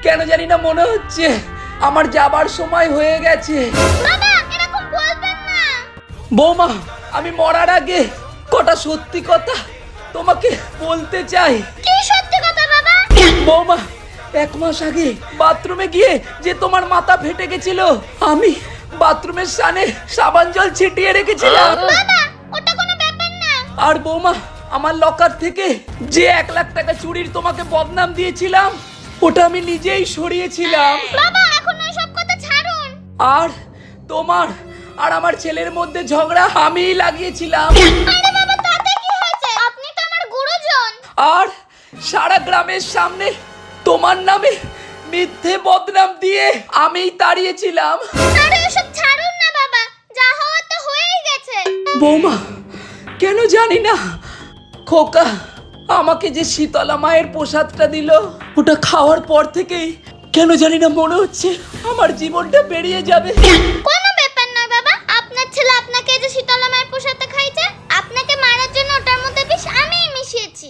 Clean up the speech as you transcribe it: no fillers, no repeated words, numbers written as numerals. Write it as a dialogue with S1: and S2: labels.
S1: কেন জানি না মনে হচ্ছে আমার যাবার সময় হয়ে গেছে।
S2: বাবা এরকম বলবেন না।
S1: বৌমা, আমি মরার আগে কটা সত্যি কথা তোমাকে বলতে চাই।
S2: কি সত্যি কথা বাবা?
S1: বৌমা, 1 মাস আগে বাথরুমে গিয়ে যে তোমার মাথা ফেটে গেছিল, আমি বাথরুমের সামনে সাবান জল ছিটিয়ে রেখেছিলাম।
S2: বাবা ওটা কোনো ব্যাপার না।
S1: আর বৌমা, আমার লকার থেকে যে 1 লাখ টাকা চুরির তোমাকে বদনাম দিয়েছিলাম, ওটা আমি নিজেই সরিয়েছিলাম।
S2: বাবা এখন ওই সব কথা ছাড়ুন।
S1: আর তোমার আর আমার ছেলের মধ্যে ঝগড়া আমিই লাগিয়েছিলাম।
S2: আরে বাবা তাতে কি হয়েছে? আপনি তো আমার গুরুজন।
S1: আর সারা গ্রামের সামনে তোমার নামে মিথ্যে বদনাম দিয়ে আমিই তাড়িয়েছিলাম।
S2: আরে ওসব ছাড়ুন না বাবা, যা হওয়ার তো হয়েই গেছে।
S1: বৌমা, কেন জানি না খোকা আমাকে যে শীতলা মায়ের প্রসাদটা দিল, ওটা খাওয়ার পর থেকেই কেন জানি না মনে হচ্ছে আমার জীবনটা বেরিয়ে যাবে।
S2: কোনো ব্যাপার নয় বাবা, আপনার ছেলে আপনাকে যে শীতলা মায়ের প্রসাদটা খাইছে, আপনাকে মারার জন্য ওটার মধ্যে বিষ আমিই মিশিয়েছি।